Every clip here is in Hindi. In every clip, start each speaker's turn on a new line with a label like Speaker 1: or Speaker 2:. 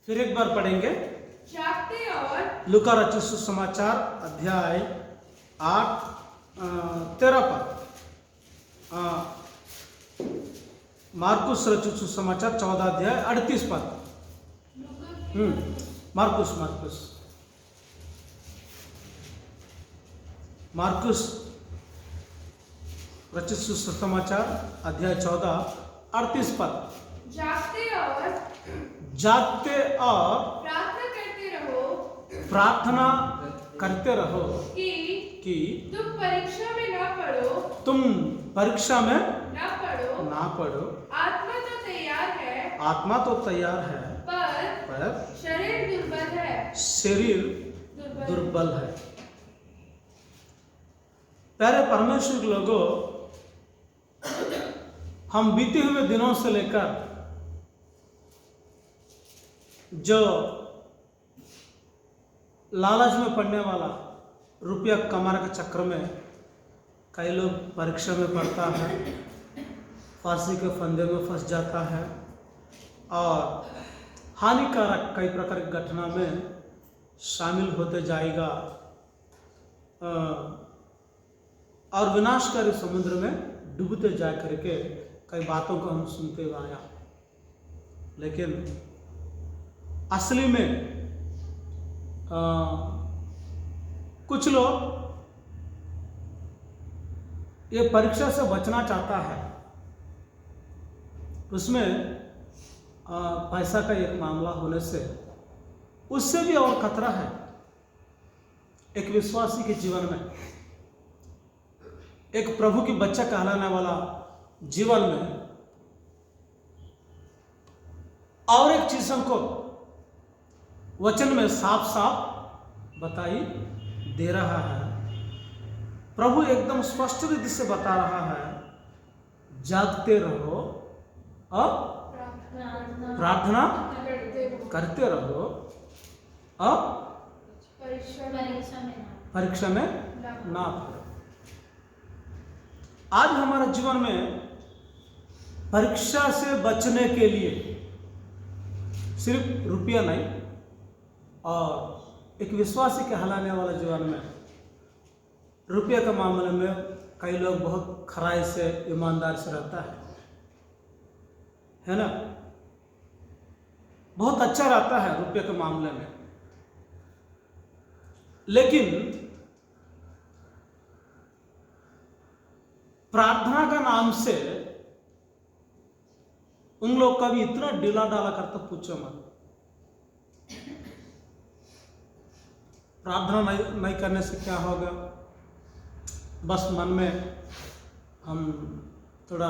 Speaker 1: फिर एक बार पढ़ेंगे।
Speaker 2: जागते और
Speaker 1: लूका रचित सुसमाचार अध्याय 8 13 पद। मार्कुस रचित सुसमाचार 14 अध्याय 38 पद। मार्कुस मार्कुस मार्कुस रचित सुसमाचार अध्याय 14 38 पद।
Speaker 2: जागते और
Speaker 1: प्रार्थना करते रहो कि
Speaker 2: तुम परीक्षा में न पड़ो
Speaker 1: तुम परीक्षा में
Speaker 2: ना पड़ो। आत्मा तो तैयार है पर शरीर दुर्बल है।
Speaker 1: प्यारे परमेश्वर के लोगों, हम बीते हुए दिनों से लेकर जो लालच में पड़ने वाला रुपया कमाने के चक्कर में कई लोग परीक्षा में पढ़ता है, फांसी के फंदे में फंस जाता है और हानिकारक कई प्रकार की घटना में शामिल होते जाएगा और विनाशकारी समुद्र में डूबते जा करके कई बातों को हम सुनते हुए आया। लेकिन असली में कुछ लोग ये परीक्षा से बचना चाहता है, उसमें पैसा का एक मामला होने से उससे भी और खतरा है। एक विश्वासी के जीवन में, एक प्रभु की बच्चा कहलाने वाला जीवन में और एक चीज हमको वचन में साफ साफ बताई दे रहा है। प्रभु एकदम स्पष्ट रीति से बता रहा है, जागते रहो और प्रार्थना करते रहो और परीक्षा में ना पड़ो। आज हमारे जीवन में परीक्षा से बचने के लिए सिर्फ रुपया नहीं और एक विश्वासी कहलाने वाला जीवन में रुपये के मामले में कई लोग बहुत खराई से ईमानदार से रहता है ना, बहुत अच्छा रहता है रुपये के मामले में। लेकिन प्रार्थना का नाम से उन लोग का भी इतना ढीला डाला करता, पूछो मत। प्रार्थना नहीं करने से क्या होगा, बस मन में हम थोड़ा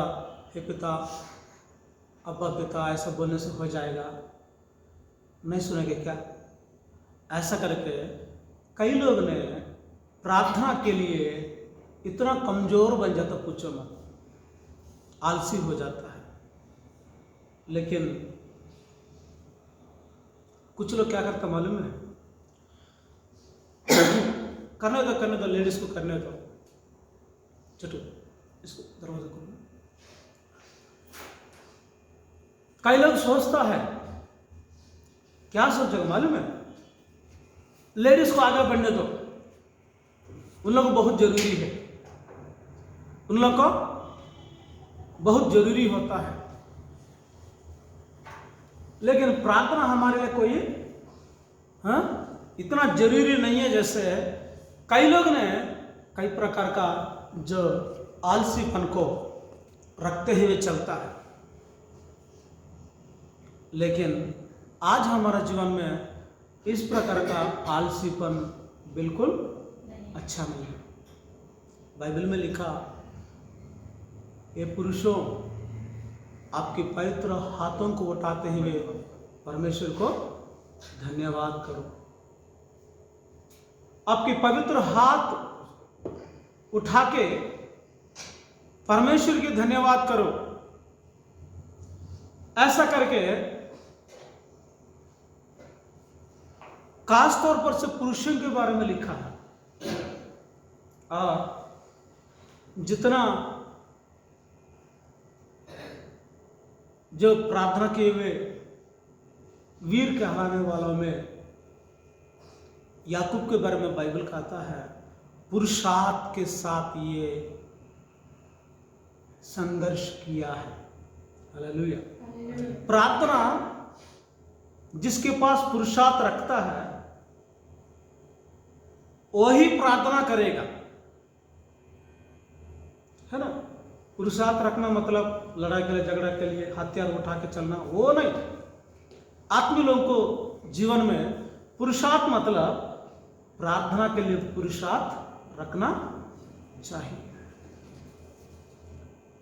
Speaker 1: हे पिता अब्बा पिता ऐसा बोलने से हो जाएगा, नहीं सुनेंगे क्या, ऐसा करके कई लोग ने प्रार्थना के लिए इतना कमजोर बन जाता, पूछो मत, आलसी हो जाता है। लेकिन कुछ लोग क्या करते मालूम है, करने दो लेडीज को करने दो, चटू इसको दरवाजा खोलो। कई लोग सोचता है, क्या सोचेगा मालूम है, लेडीज को आगे बढ़ने दो, उन लोगों को बहुत जरूरी है, उन लोगों को बहुत जरूरी होता है। लेकिन प्रार्थना हमारे लिए कोई इतना जरूरी नहीं है। जैसे कई लोग ने कई प्रकार का जो आलसीपन को रखते हुए चलता है। लेकिन आज हमारा जीवन में इस प्रकार का आलसीपन बिल्कुल अच्छा नहीं है। बाइबल में लिखा, ये पुरुषों आपके पवित्र हाथों को उठाते हुए परमेश्वर को धन्यवाद करो। आपके पवित्र हाथ उठा के परमेश्वर की धन्यवाद करो। ऐसा करके खास तौर पर से पुरुषों के बारे में लिखा है। जितना जो प्रार्थना किए हुए वीर कहलाने वालों में याकूब के बारे में बाइबल कहता है पुरुषार्थ के साथ ये संघर्ष किया है। हालेलुया। प्रार्थना जिसके पास पुरुषार्थ रखता है वही प्रार्थना करेगा, है ना। पुरुषार्थ रखना मतलब लड़ाई के लिए, झगड़ा के लिए हथियार उठा के चलना, वो नहीं। आत्मीय लोगों को जीवन में पुरुषार्थ मतलब प्रार्थना के लिए पुरुषार्थ रखना चाहिए।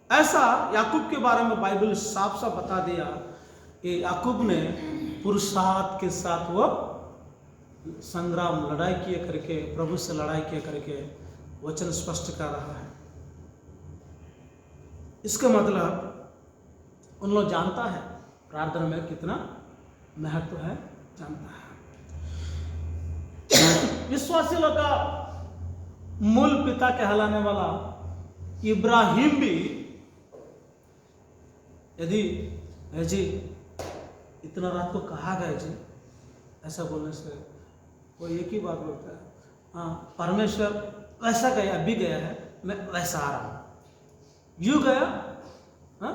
Speaker 1: ऐसा याकूब के बारे में बाइबल साफ साफ बता दिया कि याकूब ने पुरुषार्थ के साथ वो संग्राम लड़ाई किए करके, प्रभु से लड़ाई किए करके वचन स्पष्ट कर रहा है। इसका मतलब उन लोग जानता है प्रार्थना में कितना महत्व है, जानता है। विश्वासी लोग का मूल पिता कहलाने वाला इब्राहिम भी यदि है जी इतना रात को कहा गया जी, ऐसा बोलने से वो एक ही बात बोलता है, हाँ परमेश्वर वैसा गया, अभी गया है, मैं वैसा आ रहा हूँ, यूं गया, हाँ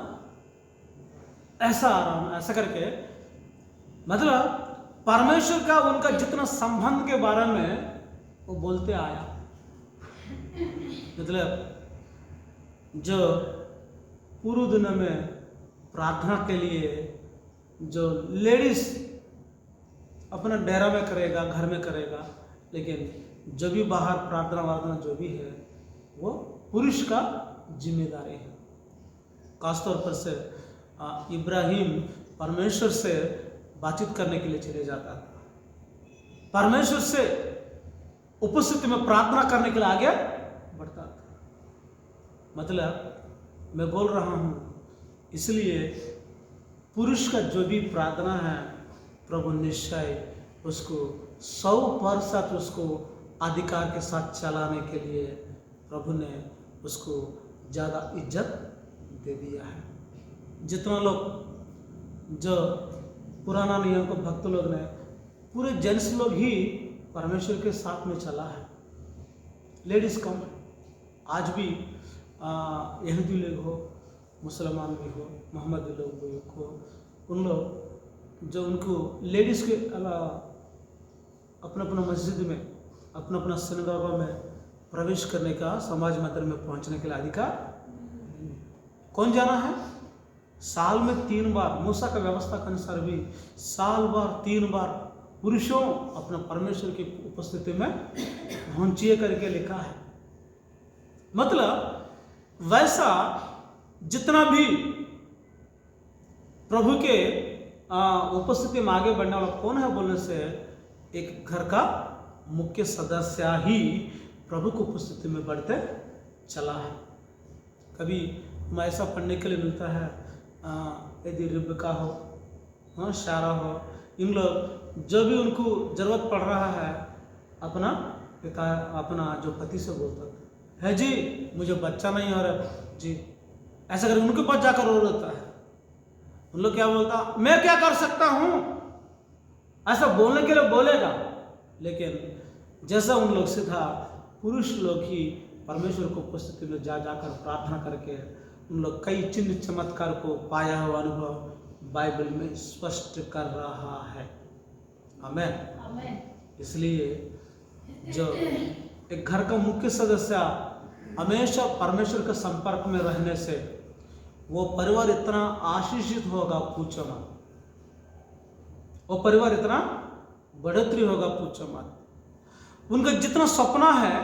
Speaker 1: ऐसा आ रहा हूँ, ऐसा करके मतलब परमेश्वर का उनका जितना संबंध के बारे में वो बोलते आया। मतलब जो पूर्व दिन में प्रार्थना के लिए जो लेडीज अपना डेरा में करेगा, घर में करेगा, लेकिन जो भी बाहर प्रार्थना वार्थना जो भी है वो पुरुष का जिम्मेदारी है। खासतौर पर से इब्राहिम परमेश्वर से बातचीत करने के लिए चले जाता था, परमेश्वर से उपस्थिति में प्रार्थना करने के लिए आगे बढ़ता था। मतलब मैं बोल रहा हूँ, इसलिए पुरुष का जो भी प्रार्थना है प्रभु निश्चय उसको 100% उसको अधिकार के साथ चलाने के लिए प्रभु ने उसको ज़्यादा इज्जत दे दिया है। जितना लोग जो पुराना नियम को भक्त लोग ने, पूरे जेंट्स लोग ही परमेश्वर के साथ में चला है, लेडीज कम। आज भी यहूदी लोग हो, मुसलमान भी हो, मोहम्मदी लोग भी हो, उन लोग जो उनको लेडीज के अलावा अपना अपना मस्जिद में, अपना अपना सिनेमा में प्रवेश करने का, समाज मंदिर में पहुंचने के लिए अधिकार। कौन जाना है? साल में 3 बार, मूसा का व्यवस्था के अनुसार भी साल भर 3 बार पुरुषों अपना परमेश्वर की उपस्थिति में पहुंचिए करके लिखा है। मतलब वैसा जितना भी प्रभु के उपस्थिति में आगे बढ़ने वाला कौन है बोलने से, एक घर का मुख्य सदस्य ही प्रभु की उपस्थिति में बढ़ते चला है। कभी हमें ऐसा पढ़ने के लिए मिलता है, यदि रिबका हो, हाँ शारा हो, इन लोग जो भी उनको जरूरत पड़ रहा है अपना पिता, अपना जो पति से बोलता है जी मुझे बच्चा नहीं हो रहा जी, ऐसा करके उनके पास जाकर रो रहता है। उन लोग क्या बोलता, मैं क्या कर सकता हूँ, ऐसा बोलने के लिए बोलेगा, लेकिन जैसा उन लोग सीधा पुरुष लोग ही परमेश्वर को उपस्थिति में जाकर प्रार्थना करके उन लोग कई चिन्ह चमत्कार को पाया हुआ अनुभव बाइबल में स्पष्ट कर रहा है। आमेन। इसलिए जो एक घर का मुख्य सदस्य हमेशा परमेश्वर के संपर्क में रहने से वो परिवार इतना आशीषित होगा, पूछो मत। वो परिवार इतना बढ़ोतरी होगा, पूछो मत। उनका जितना सपना है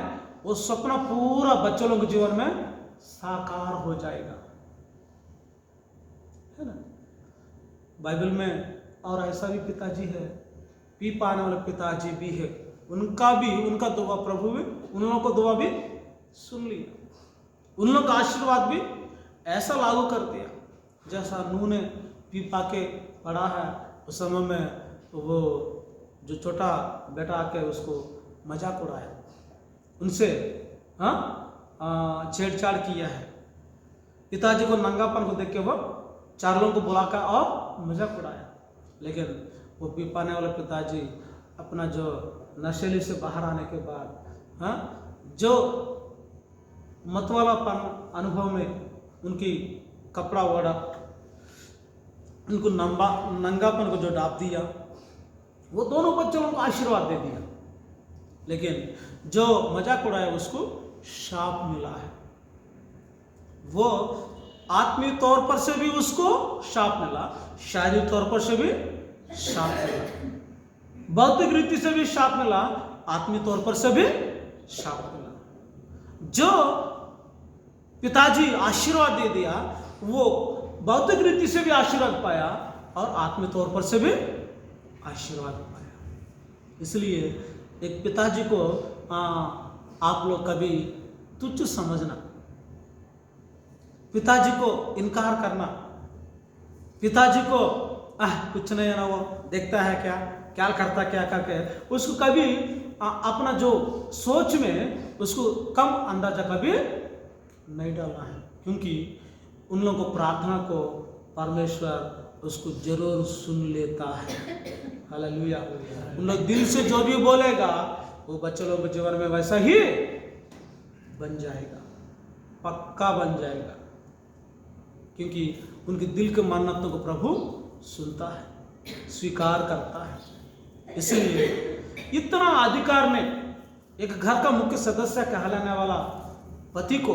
Speaker 1: वो सपना पूरा बच्चों लोगों के जीवन में साकार हो जाएगा, है ना। बाइबल में और ऐसा भी पिताजी है, पी पाने वाले पिताजी भी है, उनका दुआ प्रभु भी उन लोगों को दुआ भी सुन लिया, उन लोगों का आशीर्वाद भी ऐसा लागू कर दिया जैसा नूह ने पी पा के पढ़ा है। उस समय में वो जो छोटा बेटा आके उसको मजाक उड़ाया, उनसे छेड़छाड़ किया है। पिताजी को नंगापन को देख के वो 4 लोगों को बुलाकर और मजाक उड़ाया, लेकिन वो पी पाने वाले पिताजी अपना जो नशेली से बाहर आने के बाद जो मतवालापन अनुभव में उनकी कपड़ा वड़ा उनको नंगापन को जो डाप दिया, वो दोनों बच्चों को आशीर्वाद दे दिया, लेकिन जो मजाक उड़ाया उसको शाप मिला है। वो आत्मीय तौर पर से भी उसको शाप मिला, शारीरिक तौर पर से भी शाप मिला, भौतिक रीति से भी शाप मिला, आत्मीय तौर पर से भी शाप मिला। जो पिताजी आशीर्वाद दे दिया वो भौतिक रीति से भी आशीर्वाद पाया और आत्मीय तौर पर से भी आशीर्वाद पाया। इसलिए एक पिताजी को आप लोग कभी तुच्छ समझना, पिताजी को इनकार करना, पिताजी को कुछ नहीं है ना, वो देखता है क्या क्या करता क्या करके, उसको कभी अपना जो सोच में उसको कम अंदाजा कभी नहीं डालना है, क्योंकि उन लोगों को प्रार्थना को परमेश्वर उसको जरूर सुन लेता है। हालेलुया। उन लोग दिल से जो भी बोलेगा वो बच्चे लोगों के जीवन में वैसा ही बन जाएगा, पक्का बन जाएगा, क्योंकि उनके दिल के मन्नतों को प्रभु सुनता है, स्वीकार करता है। इसलिए इतना अधिकार ने एक घर का मुख्य सदस्य कहलाने वाला पति को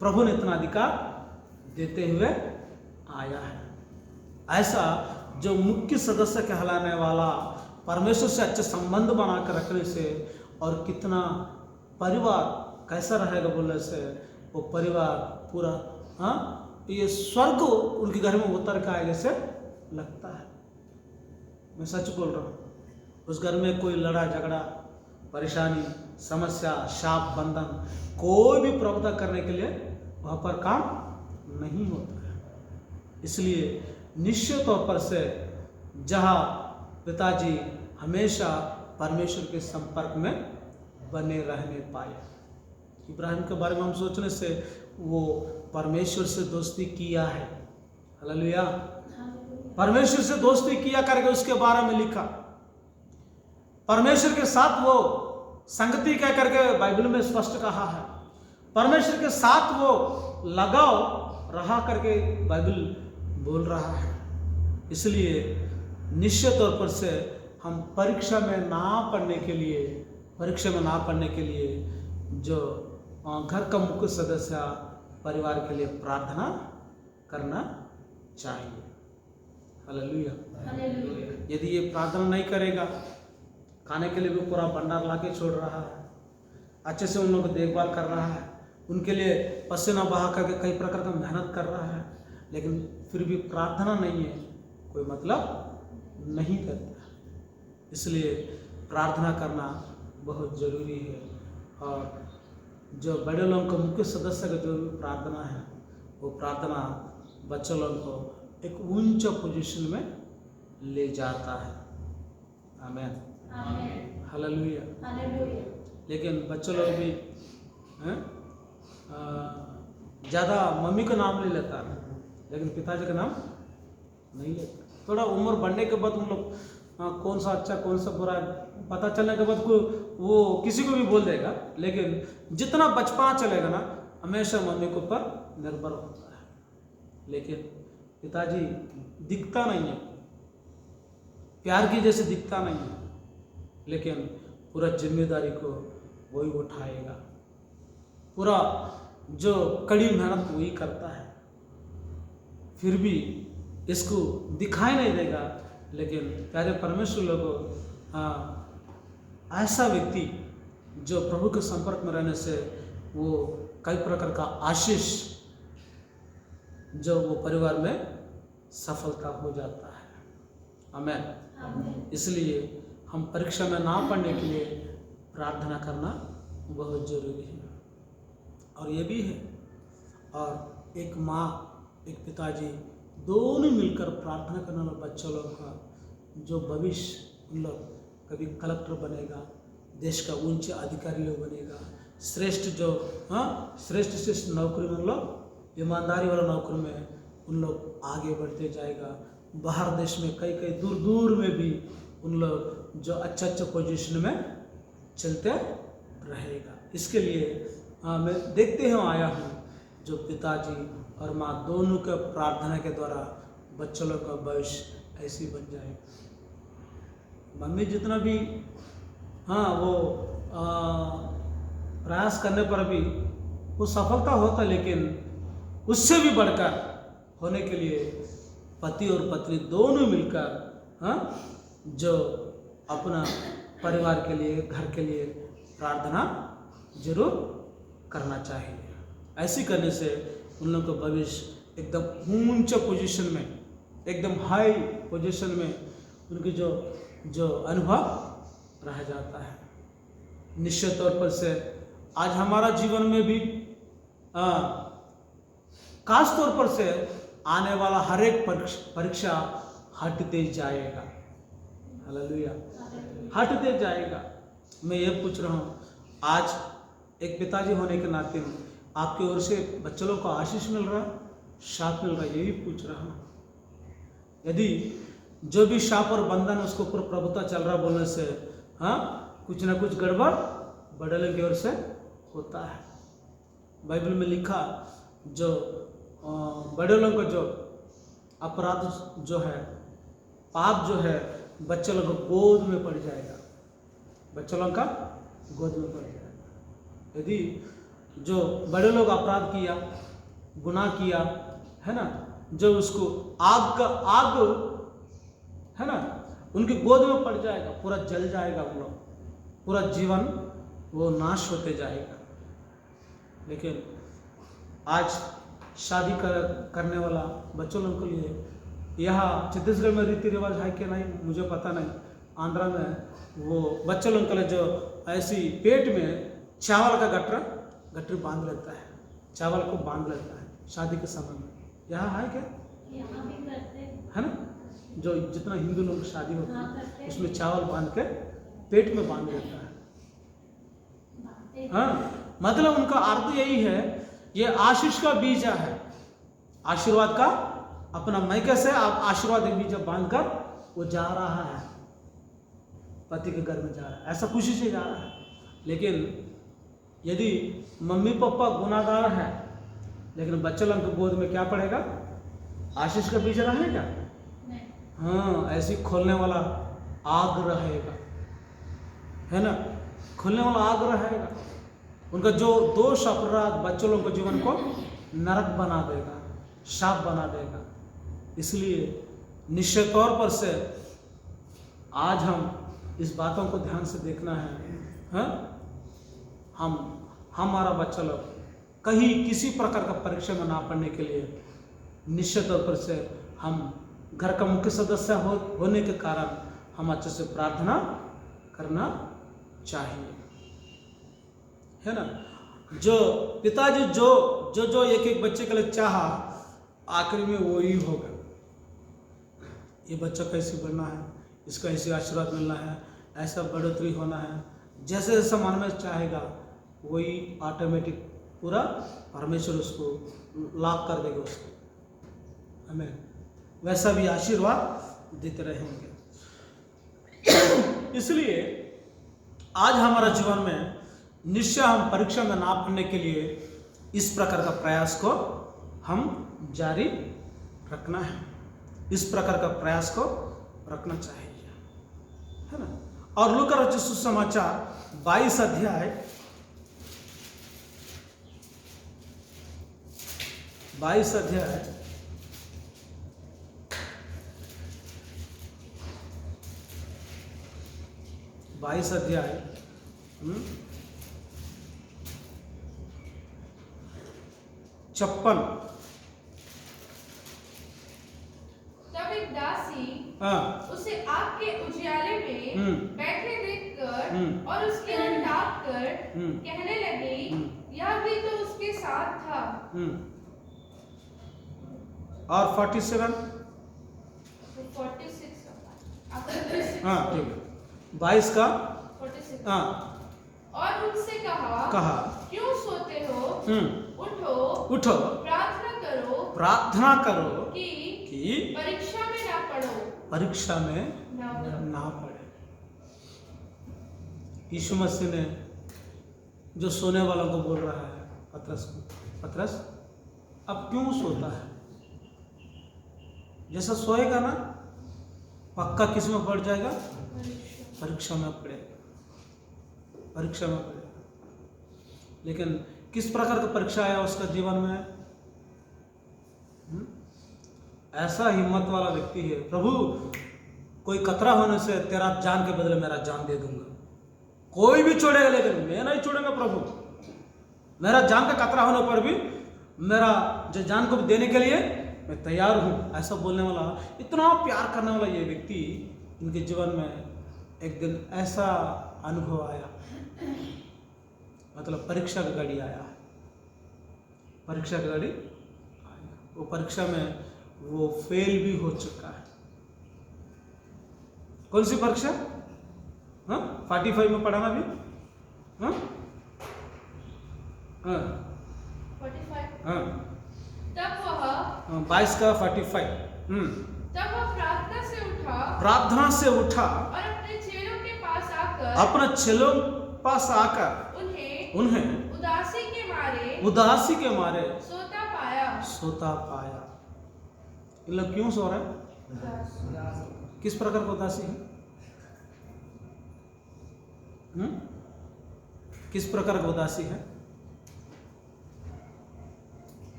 Speaker 1: प्रभु ने इतना अधिकार देते हुए आया है। ऐसा जो मुख्य सदस्य कहलाने वाला परमेश्वर से अच्छे संबंध बनाकर रखने से और कितना परिवार कैसा रहेगा बोलने से, वो परिवार पूरा ये स्वर्ग उनके घर में उतर के आए जैसे लगता है। मैं सच बोल रहा हूँ। उस घर में कोई लड़ा झगड़ा, परेशानी, समस्या, शाप, बंधन कोई भी प्रभुता करने के लिए वहाँ पर काम नहीं होता है। इसलिए निश्चित तौर पर से जहाँ पिताजी हमेशा परमेश्वर के संपर्क में बने रहने पाए। इब्राहिम के बारे में हम सोचने से वो परमेश्वर से दोस्ती किया है। हालेलुया। परमेश्वर से दोस्ती किया करके उसके बारे में लिखा, परमेश्वर के साथ वो संगति कह करके बाइबल में स्पष्ट कहा है, परमेश्वर के साथ वो लगाव रहा करके बाइबल बोल रहा है। इसलिए निश्चित तौर पर से हम परीक्षा में ना पढ़ने के लिए जो घर का मुख्य सदस्य परिवार के लिए प्रार्थना करना चाहिए। हालेलुया। यदि ये प्रार्थना नहीं करेगा, खाने के लिए भी पूरा भंडार ला के छोड़ रहा है, अच्छे से उन लोगों को देखभाल कर रहा है, उनके लिए पसीना बहा करके कई प्रकार का मेहनत कर रहा है, लेकिन फिर भी प्रार्थना नहीं है, कोई मतलब नहीं करता। इसलिए प्रार्थना करना बहुत ज़रूरी है। और जो बड़े लोगों का मुख्य सदस्य का जो भी प्रार्थना है, वो प्रार्थना बच्चों लोगों को एक ऊंचा पोजीशन में ले जाता है। आमीन। हालेलुया। लेकिन बच्चों लोग भी ज़्यादा मम्मी का नाम ले लेता है, लेकिन पिताजी का नाम नहीं लेता। थोड़ा उम्र बढ़ने के बाद उन लोग कौन सा अच्छा कौन सा बुरा पता चलने के बाद वो किसी को भी बोल देगा, लेकिन जितना बचपना चलेगा ना, हमेशा मम्मी के ऊपर निर्भर होता है। लेकिन पिताजी दिखता नहीं है, प्यार की जैसे दिखता नहीं है, लेकिन पूरा जिम्मेदारी को वही उठाएगा, पूरा जो कड़ी मेहनत वही करता है। फिर भी इसको दिखाई नहीं देगा, लेकिन प्यारे परमेश्वर लोगों ऐसा व्यक्ति जो प्रभु के संपर्क में रहने से वो कई प्रकार का आशीष जो वो परिवार में सफलता हो जाता है। आमीन। इसलिए हम परीक्षा में ना पढ़ने के लिए प्रार्थना करना बहुत जरूरी है। और ये भी है, और एक माँ एक पिताजी दोनों मिलकर प्रार्थना करने वाले बच्चों लोग का जो भविष्य, उन लोग कभी कलेक्टर बनेगा, देश का ऊंचे अधिकारी लोग बनेगा, श्रेष्ठ जो श्रेष्ठ नौकरी में लोग, ईमानदारी वाला नौकरी में उन लोग आगे बढ़ते जाएगा। बाहर देश में कई दूर दूर में भी उन लोग जो अच्छा अच्छा पोजीशन में चलते रहेगा। इसके लिए मैं देखते हुए आया हूँ जो पिताजी और माँ दोनों के प्रार्थना के द्वारा बच्चों लोग का भविष्य ऐसे ही बन जाएगा। मम्मी जितना भी वो प्रयास करने पर भी वो सफलता होता, लेकिन उससे भी बढ़कर होने के लिए पति और पत्नी दोनों मिलकर जो अपना परिवार के लिए, घर के लिए प्रार्थना जरूर करना चाहिए। ऐसे करने से उन लोगों का भविष्य एकदम ऊंचे पोजीशन में, एकदम हाई पोजीशन में उनकी जो अनुभव रह जाता है। निश्चित तौर पर से आज हमारा जीवन में भी खास तौर पर से आने वाला हर एक परीक्षा हटते जाएगा। हालेलुया, हटते जाएगा। मैं ये पूछ रहा हूँ, आज एक पिताजी होने के नाते आपकी ओर से बच्चों लोग को आशीष मिल रहा है, शाप मिल रहा है, यही पूछ रहा हूँ। यदि जो भी शाप और बंधन उसको ऊपर प्रभुता चल रहा बोलने से कुछ ना कुछ गड़बड़ बड़े लोग की ओर से होता है। बाइबल में लिखा जो बड़े लोगों का जो अपराध जो है, पाप जो है, बच्चे लोग को गोद में पड़ जाएगा, बच्चों लोग का गोद में पड़ जाएगा। यदि जो बड़े लोग अपराध किया, गुनाह किया है ना, जो उसको आग है ना, उनकी गोद में पड़ जाएगा, पूरा जल जाएगा, वो लोग पूरा जीवन वो नाश होते जाएगा। लेकिन आज शादी करने वाला बच्चों लोगों के लिए यहाँ छत्तीसगढ़ में रीति रिवाज है कि नहीं मुझे पता नहीं, आंध्रा में वो बच्चों लोगों के लिए जो ऐसी पेट में चावल का गठरी बांध लेता है, चावल को बांध लेता है शादी के समय में। यहाँ है क्या?
Speaker 3: यहाँ भी करते हैं,
Speaker 1: है ना, जो जितना हिंदू लोग शादी होती है उसमें चावल बांध के पेट में बांध लेता है। मतलब उनका अर्थ यही है, ये आशीष का बीज है, आशीर्वाद का अपना मैके से आशीर्वाद बीज बांध कर वो जा रहा है, पति के घर में जा रहा है, ऐसा खुशी से जा रहा है। लेकिन यदि मम्मी पापा गुनाहगार है, लेकिन बच्चे लोग के गोद में क्या पड़ेगा? आशीष का बीज रहेगा। ऐसी खोलने वाला आग रहेगा, है ना, खोलने वाला आग रहेगा। उनका जो दोष अपराध बच्चों लोगों के जीवन को नरक बना देगा, शाप बना देगा। इसलिए निश्चित तौर पर से आज हम इस बातों को ध्यान से देखना है, हमारा बच्चा लोग कहीं किसी प्रकार का परीक्षा में ना पढ़ने के लिए निश्चित तौर पर से हम घर का मुख्य सदस्य होने के कारण हम अच्छे से प्रार्थना करना चाहिए, है ना। जो पिताजी जो एक एक बच्चे के लिए चाहा, आखिर में वही होगा। ये बच्चा कैसे बनना है, इसका ऐसे आशीर्वाद मिलना है, ऐसा बढ़ोतरी होना है, जैसे जैसा मन में चाहेगा वही ऑटोमेटिक पूरा परमेश्वर उसको लाभ कर देगा, उसको हमें वैसा भी आशीर्वाद देते रहेंगे। इसलिए आज हमारा जीवन में निश्चय हम परीक्षा में ना पढ़ने के लिए इस प्रकार का प्रयास को हम जारी रखना है, इस प्रकार का प्रयास को रखना चाहिए, है ना। और लूका रचित सुसमाचार 22 अध्याय 22 अध्याय 22 अध्याय 56।
Speaker 2: तब एक दासी उसे आग के उजियाले में बैठे देखकर और उसकी ओर ताककर कहने लगी, यह भी तो उसके साथ था।
Speaker 1: और 47 हाँ ठीक है, 22 का
Speaker 2: 46
Speaker 1: हाँ।
Speaker 2: और उनसे कहा क्यों सोते हो, उठो
Speaker 1: उठो
Speaker 2: प्रार्थना करो
Speaker 1: कि
Speaker 2: परीक्षा में ना पड़ो,
Speaker 1: परीक्षा में ना पड़े। यीशु मसीह ने जो सोने वालों को बोल रहा है पतरस को, पतरस अब क्यों सोता है? जैसा सोएगा ना पक्का किस में पड़ जाएगा? परीक्षा में पड़ेगा, परीक्षा में पड़ेगा। लेकिन किस प्रकार का परीक्षा आया उसका जीवन में? ऐसा हिम्मत वाला व्यक्ति है, प्रभु कोई खतरा होने से तेरा जान के बदले मेरा जान दे दूंगा, कोई भी छोड़ेगा लेकिन मैं नहीं छोड़ूंगा प्रभु, मेरा जान का खतरा होने पर भी मेरा जो जान को देने के लिए मैं तैयार हूँ। ऐसा बोलने वाला, इतना प्यार करने वाला ये व्यक्ति, इनके जीवन में एक दिन ऐसा अनुभव आया, मतलब परीक्षा की घड़ी आया, परीक्षा की घड़ी आया। वो परीक्षा में वो फेल भी हो चुका है। कौन सी परीक्षा? 45 में पढ़ाना भी?
Speaker 2: 45। तब वह
Speaker 1: 22 का 45।
Speaker 2: तब वह प्रार्थना से उठा,
Speaker 1: प्रार्थना से उठा
Speaker 2: और अपने चेलों के पास आकर,
Speaker 1: अपने चेलों पास आकर उन्हें उदासी के मारे सोता पाया। ये लोग क्यों सो रहे हैं? किस प्रकार का उदासी है? किस प्रकार का उदासी है?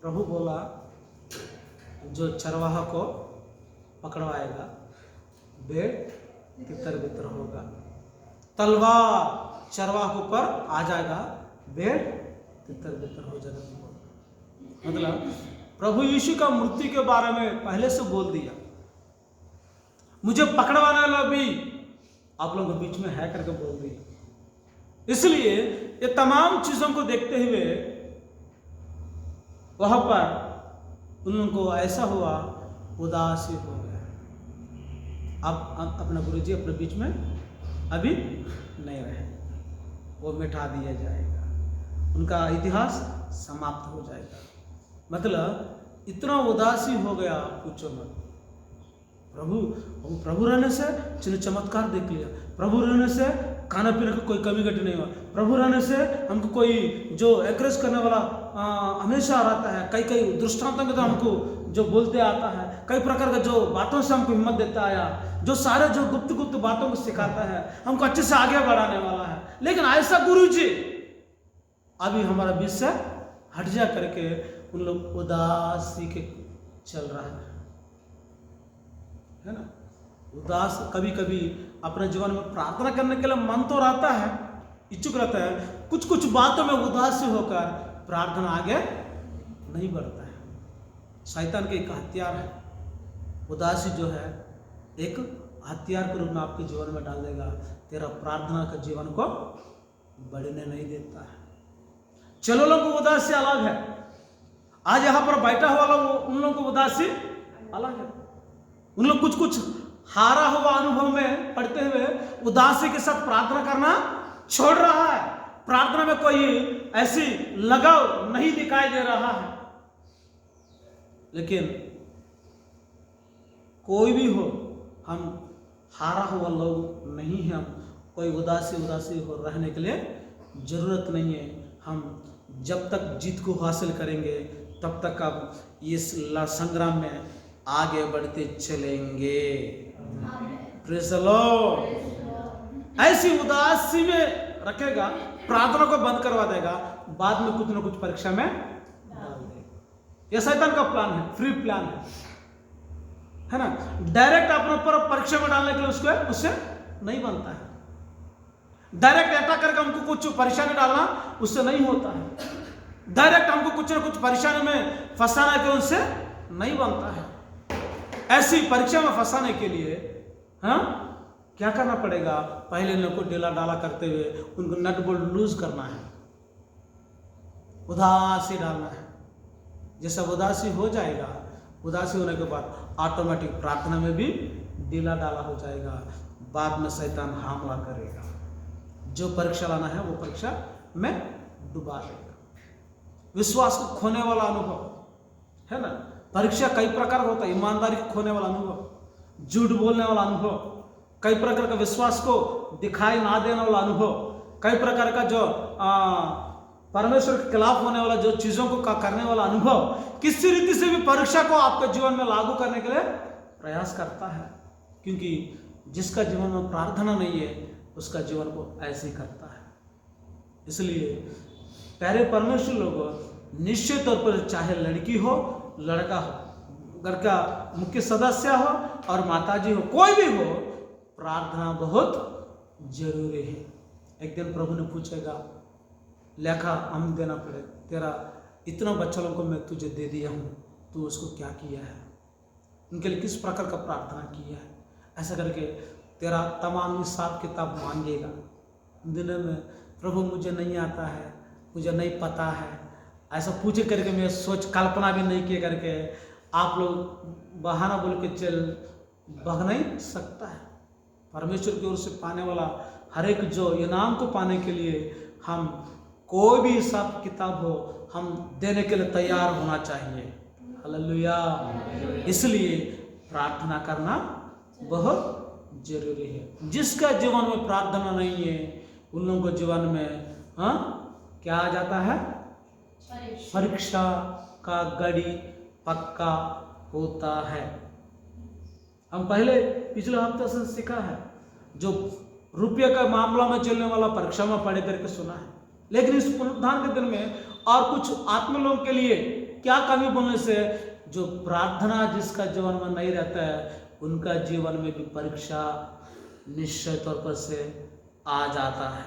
Speaker 1: प्रभु बोला जो चरवाहा को पकड़वाएगा भेड़ तितर बितर होगा, तलवार चरवाहा के ऊपर आ जाएगा, भेड़ तितर बितर हो जाएगा। मतलब प्रभु यीशु का मृत्यु के बारे में पहले से बोल दिया, मुझे पकड़वाने वाला भी आप लोगों के बीच में है करके बोल दिया। इसलिए ये तमाम चीजों को देखते हुए वहां पर उन लोगों को ऐसा हुआ, उदासी हो गया। अब अपना गुरुजी अपने बीच में अभी नहीं रहे, वो मिटा दिया जाएगा, उनका इतिहास समाप्त हो जाएगा। मतलब इतना उदासी हो गया, पूछो मत। प्रभु रहने से चिन्ह चमत्कार देख लिया, प्रभु रहने से खाना पीने का कोई कमी घटी नहीं हुआ, प्रभु रहने से हमको कोई जो एनकरेज करने वाला हमेशा रहता है, कई कई दृष्टांतों के तो हमको जो बोलते आता है, कई प्रकार का जो बातों से हमको हिम्मत देता आया, जो सारे जो गुप्त गुप्त बातों को सिखाता है, हमको अच्छे से आगे बढ़ाने वाला है। लेकिन ऐसा गुरुजी अभी हमारा बीच से हट जा करके उन लोग उदासी के चल रहा है ना। उदास कभी कभी अपने जीवन में प्रार्थना करने के लिए मन तो रहता है, इच्छुक रहता है, कुछ कुछ बातों में उदासी होकर प्रार्थना आगे नहीं बढ़ता है। शैतान के एक हथियार है, उदासी जो है एक हथियार के रूप में आपके जीवन में डाल देगा, तेरा प्रार्थना का जीवन को बढ़ने नहीं देता है। चलो लोगों को उदासी अलग है, आज यहाँ पर बैठा हुआ लोग उन लोगों को उदासी अलग है। उन लोग कुछ कुछ हारा हुआ अनुभव में पढ़ते हुए उदासी के साथ प्रार्थना करना छोड़ रहा है, प्रार्थना में कोई ऐसी लगाव नहीं दिखाई दे रहा है। लेकिन कोई भी हो, हम हारा हुआ लोग नहीं हैं, हम कोई उदासी हो रहने के लिए जरूरत नहीं है। हम जब तक जीत को हासिल करेंगे तब तक अब इस संग्राम में आगे बढ़ते चलेंगे। Praise the Lord. ऐसी उदासी में रखेगा, प्रार्थना को बंद करवा देगा, बाद में कुछ ना कुछ परीक्षा में डाल देगा। यह शैतान का प्लान है, फ्री प्लान है ना। डायरेक्ट अपने ऊपर परीक्षा में डालने के लिए उससे नहीं बनता है। डायरेक्ट अटैक करके हमको कुछ परेशानी डालना उससे नहीं होता है। डायरेक्ट हमको कुछ ना कुछ परेशानी में फंसाना के उससे नहीं बनता है। ऐसी परीक्षा में फंसाने के लिए क्या करना पड़ेगा? पहले उनको डेला डाला करते हुए उनको नट बोल्ट लूज करना है, उदासी डालना है। जैसा उदासी हो जाएगा, उदासी होने के बाद ऑटोमेटिक प्रार्थना में भी डेला डाला हो जाएगा। बाद में शैतान हमला करेगा, जो परीक्षा लाना है वो परीक्षा में डुबा देगा। विश्वास को खोने वाला अनुभव, है ना। परीक्षा कई प्रकार का होता है, ईमानदारी को खोने वाला अनुभव, झूठ बोलने वाला अनुभव, कई प्रकार का विश्वास को दिखाई ना देने वाला अनुभव, कई प्रकार का जो परमेश्वर के खिलाफ होने वाला जो चीजों को करने वाला अनुभव, किसी रीति से भी परीक्षा को आपके जीवन में लागू करने के लिए प्रयास करता है। क्योंकि जिसका जीवन में प्रार्थना नहीं है उसका जीवन को ऐसे ही करता है। इसलिए प्यारे परमेश्वर लोगों, निश्चित तौर पर चाहे लड़की हो लड़का हो, घर का मुख्य सदस्य हो और माताजी हो, कोई भी हो, प्रार्थना बहुत जरूरी है। एक दिन प्रभु ने पूछेगा, लेखा हम देना पड़े, तेरा इतना बच्चों को मैं तुझे दे दिया हूँ, तू उसको क्या किया है, उनके लिए किस प्रकार का प्रार्थना किया है, ऐसा करके तेरा तमाम हिसाब किताब मांगेगा। दिन में प्रभु मुझे नहीं आता है, मुझे नहीं पता है, ऐसा पूछे करके मैं सोच कल्पना भी नहीं किए करके आप लोग बहाना बोल के चल भाग नहीं सकता है। परमेश्वर की ओर से पाने वाला हर एक जो इनाम को पाने के लिए हम कोई भी हिसाब किताब हो, हम देने के लिए तैयार होना चाहिए। हालेलुया। इसलिए प्रार्थना करना बहुत जरूरी है। जिसका जीवन में प्रार्थना नहीं है उन लोगों को जीवन में क्या आ जाता है, परीक्षा का घड़ी पक्का होता है। हम पहले पिछले हफ्ते से सीखा है, जो रुपये का मामला में चलने वाला परीक्षा में पढ़े करके सुना है, लेकिन इस पुनरुत्थान के दिन में और कुछ आत्म लोगों के लिए क्या कमी बोलने से, जो प्रार्थना जिसका जीवन में नहीं रहता है उनका जीवन में भी परीक्षा निश्चय तौर पर से आ जाता है।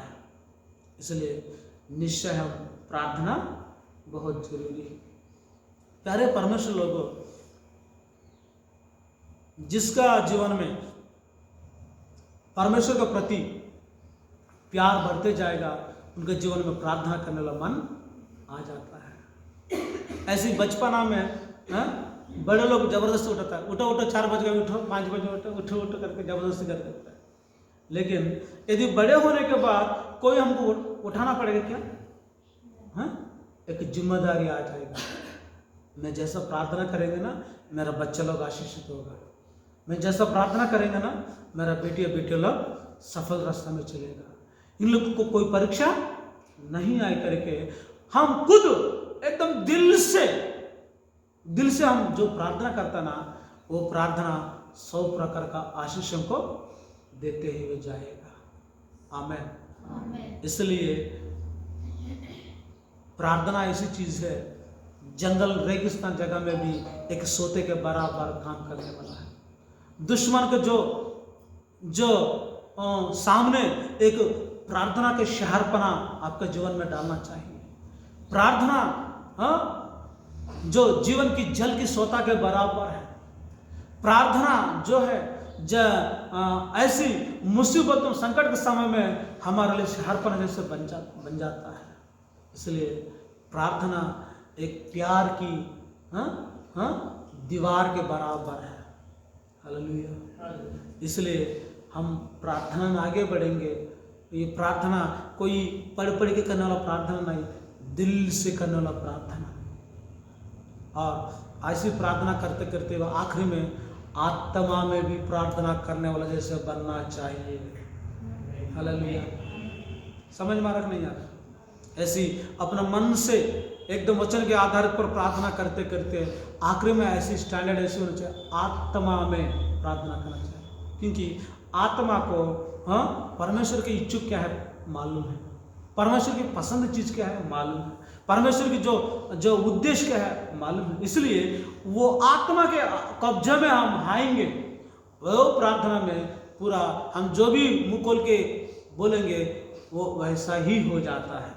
Speaker 1: इसलिए निश्चय हम प्रार्थना बहुत जरूरी है। प्यारे परमेश्वर लोगों, जिसका जीवन में परमेश्वर के प्रति प्यार बढ़ते जाएगा उनके जीवन में प्रार्थना करने वाला मन आ जाता है। ऐसी बचपना में बड़े लोग जबरदस्ती उठाता है, उठो उठो 4 बजे उठो, 5 बजे उठो, उठो उठो करके जबरदस्ती कर देता है। लेकिन यदि बड़े होने के बाद कोई हमको उठाना पड़ेगा क्या, एक जिम्मेदारी आ जाएगा। मैं जैसा प्रार्थना करेंगे ना मेरा बच्चा लोग आशीषित होगा, मैं जैसा प्रार्थना करेंगे ना मेरा बेटी बेटे लोग सफल रास्ता में चलेगा। इन लोगों को कोई परीक्षा नहीं आई करके हम खुद एकदम दिल से हम जो प्रार्थना करता ना, वो प्रार्थना 100 प्रकार का आशीषों को देते हुए जाएगा। आमीन। इसलिए प्रार्थना ऐसी चीज है, जंगल रेगिस्तान जगह में भी एक सोते के बराबर काम करने वाला है। दुश्मन के जो सामने एक प्रार्थना के शहरपना आपके जीवन में डालना चाहिए। प्रार्थना जो जीवन की जल की सोता के बराबर है। प्रार्थना जो है ऐसी मुसीबतों संकट के समय में हमारे लिए शहरपना जैसे बन जाता है। इसलिए प्रार्थना एक प्यार की दीवार के बराबर है। हालेलुया। इसलिए हम प्रार्थना में आगे बढ़ेंगे। ये प्रार्थना कोई पढ़ के करने वाला प्रार्थना नहीं, दिल से करने वाला प्रार्थना। और ऐसी प्रार्थना करते करते वह आखिरी में आत्मा में भी प्रार्थना करने वाला जैसे बनना चाहिए। हालेलुया। समझ में रख नहीं आता, ऐसी अपना मन से एकदम वचन के आधार पर प्रार्थना करते करते आखिरी में ऐसी स्टैंडर्ड ऐसी होनी चाहिए, आत्मा में प्रार्थना करना चाहिए। क्योंकि आत्मा को परमेश्वर की इच्छुक क्या है मालूम है, परमेश्वर की पसंद चीज क्या है मालूम है, परमेश्वर की जो उद्देश्य क्या है मालूम है। इसलिए वो आत्मा के कब्जे में हम आएंगे, वो प्रार्थना में पूरा हम जो भी मुंह खोल के बोलेंगे वो वैसा ही हो जाता है।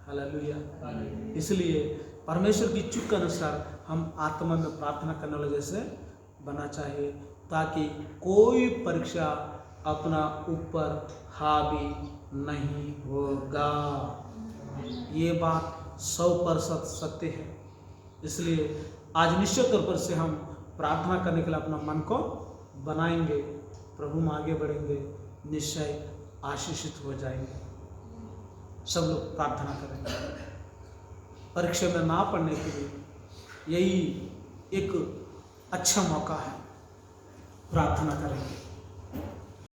Speaker 1: हालेलुया। इसलिए परमेश्वर की इच्छा के अनुसार हम आत्मा में प्रार्थना करने वाले जैसे बना चाहिए, ताकि कोई परीक्षा अपना ऊपर हावी नहीं होगा। ये बात 100% सत्य है। इसलिए आज निश्चित तौर पर से हम प्रार्थना करने के लिए अपना मन को बनाएंगे, प्रभु में आगे बढ़ेंगे, निश्चय आशीषित हो जाएंगे। सब लोग प्रार्थना करेंगे। परीक्षा में ना पढ़ने के लिए यही एक अच्छा मौका है। प्रार्थना करेंगे।